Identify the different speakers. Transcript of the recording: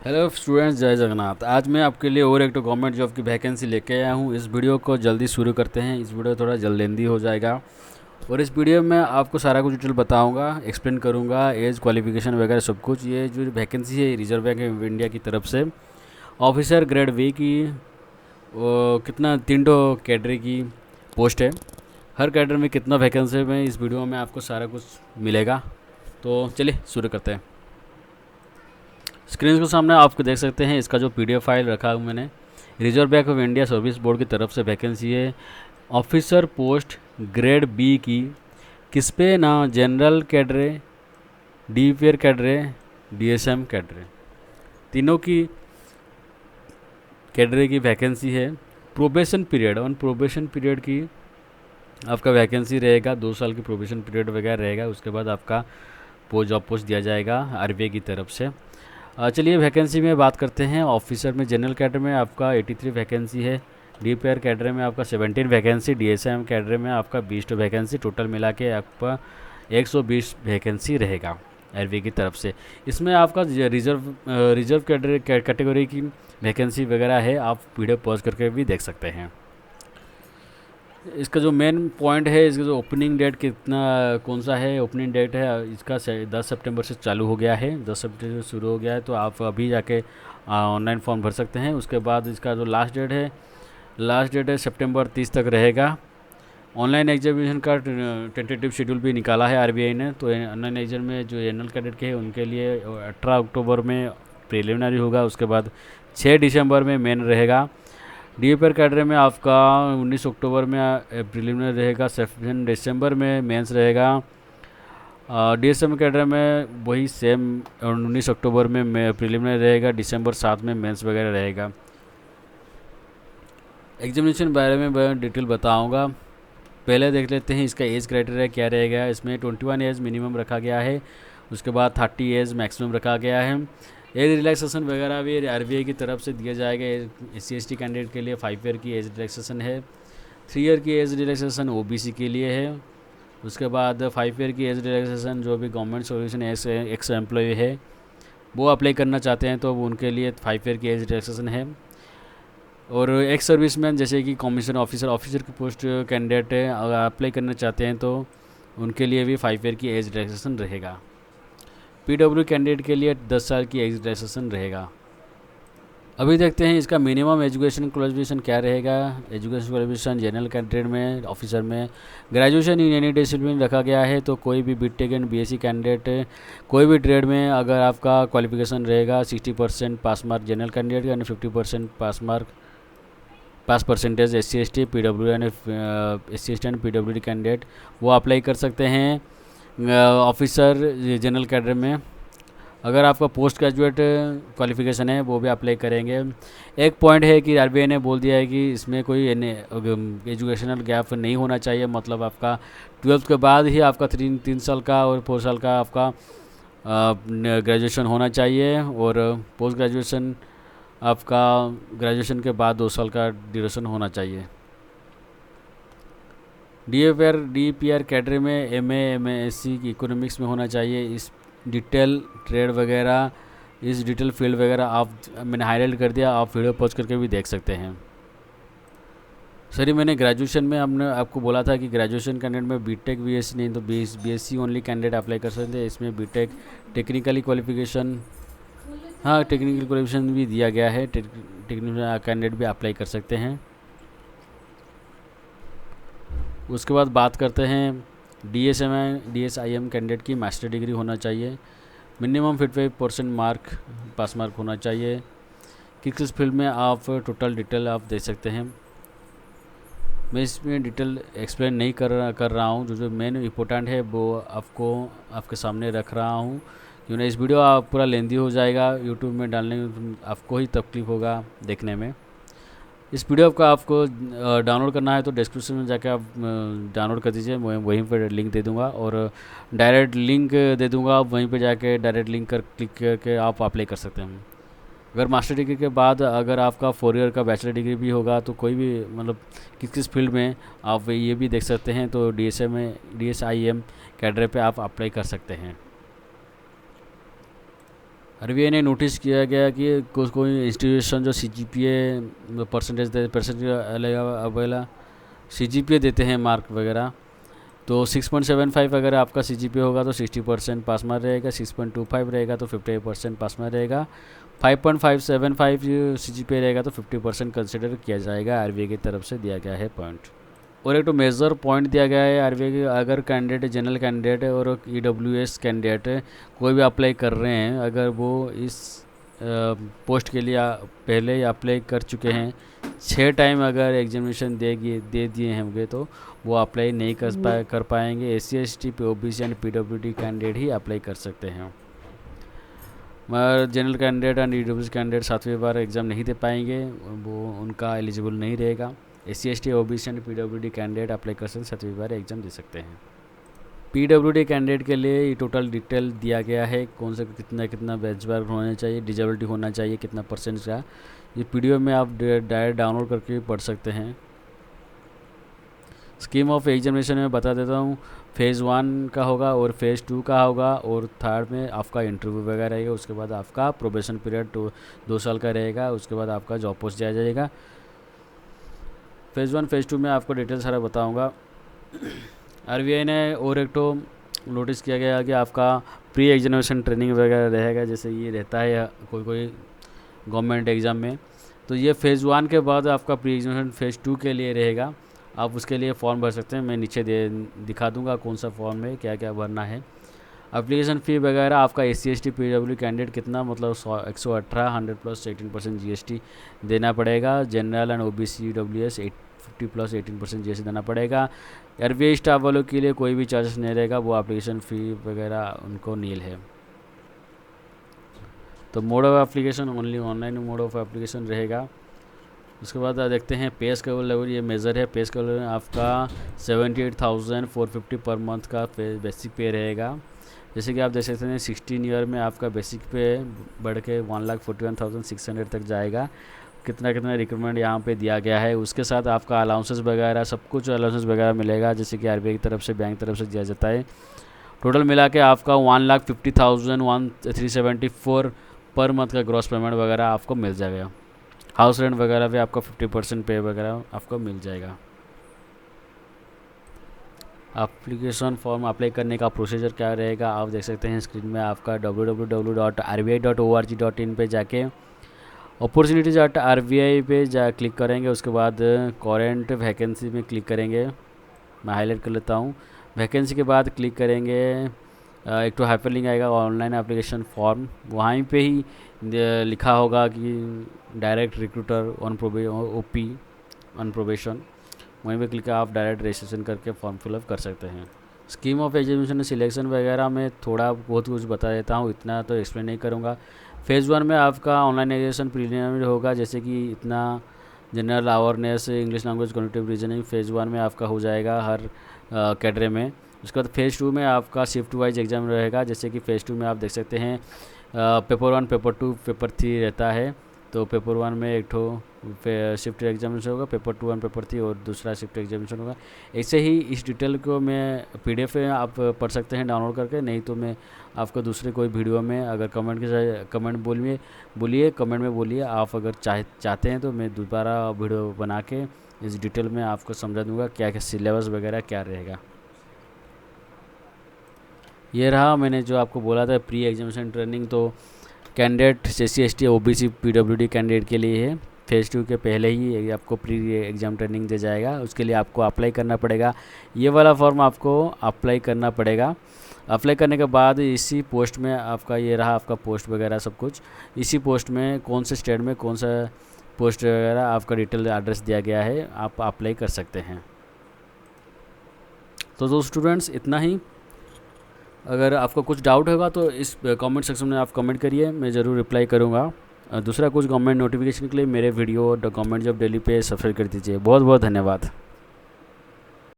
Speaker 1: Hello students, जय जगन्नाथ। आज मैं आपके लिए और एक तो गवर्नमेंट जॉब की वैकेंसी लेके आया हूँ। इस वीडियो को जल्दी शुरू करते हैं। इस वीडियो थोड़ा जल्द लेंदी हो जाएगा और इस वीडियो में आपको सारा कुछ डिटेल बताऊंगा, एक्सप्लेन करूंगा, एज, क्वालिफिकेशन वगैरह सब कुछ। ये जो वैकेंसी है रिजर्व बैंक ऑफ इंडिया की तरफ से ऑफिसर ग्रेड वी की कितना 3 कैडरे की पोस्ट है। हर कैडर में कितना वैकेंसी में इस वीडियो में आपको सारा कुछ मिलेगा। तो चलिए शुरू करते हैं। स्क्रीन के सामने आपको देख सकते हैं इसका जो पीडीएफ फाइल रखा है मैंने। Reserve bank of India service board की तरफ से वैकेंसी है ऑफिसर पोस्ट ग्रेड बी की। किस पे ना, general cadre, DPR cadre, DSM cadre, तीनों की कैडरे की वैकेंसी है। Probation period, on probation period की आपका वैकेंसी रहेगा। 2 साल की प्रोबेशन पीरियड वगैरह रहेगा। उसके बाद आपका जॉब पोस्ट दिया जाएगा आरबीआई की तरफ से। चलिए वैकेंसी में बात करते हैं। ऑफिसर में जनरल कैडर में आपका 83 वैकेंसी है। डीपीआर कैडर में आपका 17 वैकेंसी। डीएसएम कैडर में आपका 20 वैकेंसी। टोटल मिला के आपका 120 वैकेंसी रहेगा आरबीआई की तरफ से। इसमें आपका रिजर्व कैडर कैटेगरी की वैकेंसी वगैरह है, आप वीडियो पॉज करके भी देख सकते हैं। इसका जो मेन पॉइंट है, इसका जो ओपनिंग डेट कितना कौन सा है, ओपनिंग डेट है इसका 10 सितंबर से चालू हो गया है। 10 सितंबर से शुरू हो गया है, तो आप अभी जाके ऑनलाइन फॉर्म भर सकते हैं। उसके बाद इसका जो लास्ट डेट है सितंबर 30 तक रहेगा। ऑनलाइन एग्जामिनेशन का टेंटेटिव शेड्यूल भी निकाला है आरबीआई ने। तो ऑनलाइन एग्जाम में जो जनरल कैडेट के हैं उनके लिए 18 अक्टूबर में प्रिलिमिनरी होगा। उसके बाद 6 दिसंबर में मेन रहेगा। डीपीआर कैडर में आपका 19 अक्टूबर में प्रिलिमिनरी रहेगा। 7 दिसंबर में मेंस रहेगा। डीएसएम कैडर में वही सेम 19 अक्टूबर में प्रिलिमिनरी रहेगा। दिसंबर 7 में मेंस वगैरह रहेगा। एग्जामिनेशन बारे में मैं डिटेल बताऊंगा। पहले देख लेते हैं इसका एज क्राइटेरिया क्या रहेगा। इसमें 21 एज मिनिमम रखा गया है। उसके बाद 30 एज मैक्सिमम रखा गया है। एज रिलैक्सेशन वगैरह भी आरबीआई की तरफ से दिया जाएगा। SC/ST कैंडिडेट के लिए 5 ईयर की एज रिलैक्सेशन है। 3 ईयर की एज रिलैक्सेशन ओबीसी के लिए है। उसके बाद 5 ईयर की एज रिलैक्सेशन जो भी गवर्नमेंट सर्विस एक्स एम्प्लॉय है वो अप्लाई करना चाहते हैं तो उनके लिए 5 ईयर की एज रिलैक्सेशन है। और एक्स सर्विसमैन जैसे कि कमीशन ऑफिसर की पोस्ट कैंडिडेट है, अगर अप्लाई करना चाहते हैं तो उनके लिए भी 5 ईयर की एज रिलैक्सेशन रहेगा। पीडब्ल्यू कैंडिडेट के लिए 10 साल की एज रिलैक्सेशन रहेगा। अभी देखते हैं इसका मिनिमम एजुकेशन क्वालिफिकेशन क्या रहेगा। एजुकेशन क्वालिफिकेशन जनरल कैंडिडेट में, ऑफिसर में ग्रेजुएशन इन एनी डिसिप्लिन रखा गया है। तो कोई भी बीटेक एंड बीएससी कैंडिडेट कोई भी ट्रेड में अगर आपका क्वालिफिकेशन रहेगा 60% pass mark general candidate and 50% pass percentage SC/ST PW and PWD candidate वो अप्लाई कर सकते हैं ऑफिसर जनरल कैडर में। अगर आपका पोस्ट ग्रेजुएट क्वालिफिकेशन है वो भी अप्लाई करेंगे। एक पॉइंट है कि आरबीआई ने बोल दिया है कि इसमें कोई एजुकेशनल गैप नहीं होना चाहिए। मतलब आपका 12th के बाद ही आपका 3 साल का और 4 साल का आपका ग्रेजुएशन होना चाहिए। और पोस्ट ग्रेजुएशन आपका ग्रेजुएशन के बाद 2 साल का ड्यूरेशन होना चाहिए। डीपीआर कैडर में MSc की इकोनॉमिक्स में होना चाहिए। इस डिटेल ट्रेड वगैरह, इस डिटेल फील्ड वगैरह आप मैंने हाईलाइट कर दिया, आप वीडियो पॉज करके भी देख सकते हैं। सर मैंने ग्रेजुएशन में हमने आपको बोला था कि ग्रेजुएशन कैंडिडेट में बीटेक बीएससी नहीं तो बीएससी ओनली कैंडिडेट अप्लाई कर सकते हैं। इसमें बीटेक टेक्निकली क्वालिफिकेशन, हाँ टेक्निकल क्वालिफिकेशन भी दिया गया है। टेक्निकल कैंडिडेट भी अप्लाई कर सकते हैं। उसके बाद बात करते हैं DSIM कैंडिडेट की मास्टर डिग्री होना चाहिए। मिनिमम 55% पास मार्क होना चाहिए। किस फील्ड में आप टोटल डिटेल आप दे सकते हैं। मैं इसमें डिटेल एक्सप्लेन नहीं कर रहा हूँ। जो मेन इम्पोर्टेंट है वो आपको आपके सामने रख रहा हूँ, क्यों ना इस वीडियो आप पूरा लेंदी हो जाएगा। यूट्यूब में डालने में आपको ही तकलीफ होगा देखने में। इस वीडियो का आपको डाउनलोड करना है तो डिस्क्रिप्शन में जाकर आप डाउनलोड कर दीजिए। मैं वहीं पर लिंक दे दूंगा और डायरेक्ट लिंक दे दूंगा। आप वहीं पर जाके डायरेक्ट लिंक क्लिक करके आप अप्लाई कर सकते हैं। अगर मास्टर डिग्री के बाद अगर आपका 4 ईयर का बैचलर डिग्री भी होगा तो कोई भी मतलब किस फील्ड में आप ये भी देख सकते हैं। तो DSIM कैडर पे आप अप्लाई कर सकते हैं। आरबीआई ने नोटिस किया गया कि कोई इंस्टीट्यूशन जो सीजीपीए परसेंटेज अवेला सीजीपीए देते हैं मार्क वगैरह, तो 6.75 अगर आपका सीजीपीए होगा तो 60% पास मार्क रहेगा, 6.25 रहेगा तो 58% पास मार्क रहेगा, 5.575 सीजीपीए रहेगा तो 50% कंसिडर किया जाएगा। आरबीआई की तरफ से दिया गया है पॉइंट। और एक तो मेजर पॉइंट दिया गया है आरबीआई के, अगर कैंडिडेट जनरल कैंडिडेट और ईडब्ल्यूएस कैंडिडेट कोई भी अप्लाई कर रहे हैं, अगर वो इस पोस्ट के लिए पहले ही अप्लाई कर चुके हैं, 6 टाइम अगर एग्जामिनेशन दे दिए होंगे तो वो अप्लाई नहीं कर पाएंगे। SC ST OBC and PWD candidate ही अप्लाई कर सकते हैं, मगर general candidate and EWS candidate 7वीं बार एग्ज़ाम नहीं दे पाएंगे, वो उनका एलिजिबल नहीं रहेगा। SC ST OBC and PWD candidate apply कर सकते, 7वीं बार एग्ज़ाम दे सकते हैं। पीडब्ल्यूडी कैंडिडेट के लिए ये टोटल डिटेल दिया गया है, कौन सा कितना बेंचमार्क होना चाहिए, डिजेबिलिटी होना चाहिए कितना परसेंट का। ये पीडीएफ में आप डायरेक्ट डाउनलोड करके पढ़ सकते हैं। स्कीम ऑफ एग्जामिनेशन में बता देता हूँ, फेज़ 1 का होगा और फेज़ 2 का होगा, और थर्ड में आपका इंटरव्यू वगैरह रहेगा। उसके बाद आपका प्रोबेशन पीरियड 2 साल का रहेगा, उसके बाद आपका जॉब पोस्ट दिया जाएगा। फेज़ 1 फेज़ 2 में आपको डिटेल सारा बताऊँगा। आरबीआई ने और एक तो नोटिस किया गया कि आपका प्री एग्जामिनेशन ट्रेनिंग वगैरह रहेगा, जैसे ये रहता है कोई गवर्नमेंट एग्ज़ाम में, तो ये फेज़ 1 के बाद आपका प्री एग्जामिनेशन फेज़ 2 के लिए रहेगा। आप उसके लिए फॉर्म भर सकते हैं, मैं नीचे दिखा दूंगा कौन सा फॉर्म है, क्या क्या भरना है। एप्लीकेशन फ़ी वगैरह आपका एससी एसटी पीडब्ल्यू कैंडिडेट कितना, मतलब 118 100 प्लस 18% जीएसटी देना पड़ेगा। General and OBC WS 50 plus 18% GST देना पड़ेगा। आरबीआई स्टाफ वालों के लिए कोई भी चार्जेस नहीं रहेगा, वो एप्लीकेशन फ़ी वगैरह उनको नील है। तो mode of application only online mode of application रहेगा। उसके बाद देखते हैं पे स्केल लेवल, ये मेज़र है। पे स्केल लेवल आपका 78,450 पर मंथ का बेसिक पे रहेगा। जैसे कि आप देख सकते हैं 16 ईयर में आपका बेसिक पे बढ़ के 1,41,600 तक जाएगा। कितना रिक्रूटमेंट यहाँ पे दिया गया है, उसके साथ आपका अलाउंसेस वगैरह सब कुछ अलाउंसेस वगैरह मिलेगा, जैसे कि आरबीआई की तरफ से बैंक तरफ से दिया जाता है। टोटल मिला के आपका 1,50,374 पर मंथ का ग्रॉस पेमेंट वगैरह आपको मिल जाएगा। हाउस रेंट वगैरह भी आपका 50% पे वगैरह आपको मिल जाएगा। एप्लीकेशन फॉर्म अप्लाई करने का प्रोसीजर क्या रहेगा आप देख सकते हैं स्क्रीन में। आपका www.rbi.org.in पे जाके अपॉर्चुनिटीज.rbi पे क्लिक करेंगे। उसके बाद करेंट वैकेंसी में क्लिक करेंगे, मैं हाईलाइट कर लेता हूँ। वैकेंसी के बाद क्लिक करेंगे, एक तो हाइपरलिंक आएगा ऑनलाइन एप्लीकेशन फॉर्म, वहीं पे ही लिखा होगा कि डायरेक्ट रिक्रूटर ऑन प्रोबेशन, वहीं पे क्लिक आप डायरेक्ट रजिस्ट्रेशन करके फॉर्म फिलअप कर सकते हैं। स्कीम ऑफ एग्जामिनेशन सिलेक्शन वगैरह में थोड़ा बहुत कुछ बता देता हूँ, इतना तो एक्सप्लेन नहीं करूँगा। फेज़ 1 में आपका ऑनलाइन एग्जामिनेशन प्रीलिमिनरी होगा, जैसे कि इतना general awareness, English language, cognitive reasoning phase 1 में आपका हो जाएगा हर कैटेगरी में। उसके बाद फेज़ 2 में आपका शिफ्ट वाइज एग्ज़ाम रहेगा, जैसे कि फेज़ 2 में आप देख सकते हैं पेपर 1, पेपर 2, पेपर 3 रहता है। तो पेपर 1 में एक ठो शिफ्ट एग्जामिनेशन होगा, पेपर 2 एंड पेपर 3 और दूसरा शिफ्ट एग्जामिनेशन होगा। ऐसे ही इस डिटेल को मैं पीडीएफ में आप पढ़ सकते हैं डाउनलोड करके, नहीं तो मैं आपको दूसरे कोई वीडियो में अगर कमेंट में बोलिए आप अगर चाहते हैं तो मैं दोबारा वीडियो बना के इस डिटेल में आपको समझा दूँगा क्या क्या सिलेबस वगैरह क्या रहेगा। ये रहा मैंने जो आपको बोला था प्री एग्जामिनेशन ट्रेनिंग, तो candidate SC ST OBC PWD candidate के लिए है। फेज़ 2 के पहले ही आपको प्री एग्ज़ाम ट्रेनिंग दे जाएगा, उसके लिए आपको अप्लाई करना पड़ेगा। ये वाला फॉर्म आपको अप्लाई करना पड़ेगा। अप्लाई करने के बाद इसी पोस्ट में आपका ये रहा आपका पोस्ट वगैरह सब कुछ, इसी पोस्ट में कौन से स्टेट में कौन सा पोस्ट वगैरह आपका डिटेल एड्रेस दिया गया है, आप अप्लाई कर सकते हैं। तो स्टूडेंट्स इतना ही। अगर आपको कुछ डाउट होगा तो इस कमेंट सेक्शन में आप कमेंट करिए, मैं ज़रूर रिप्लाई करूँगा। दूसरा कुछ गवर्नमेंट नोटिफिकेशन के लिए मेरे वीडियो गवर्नमेंट जॉब डेली पे सब्सक्राइब कर दीजिए। बहुत बहुत धन्यवाद।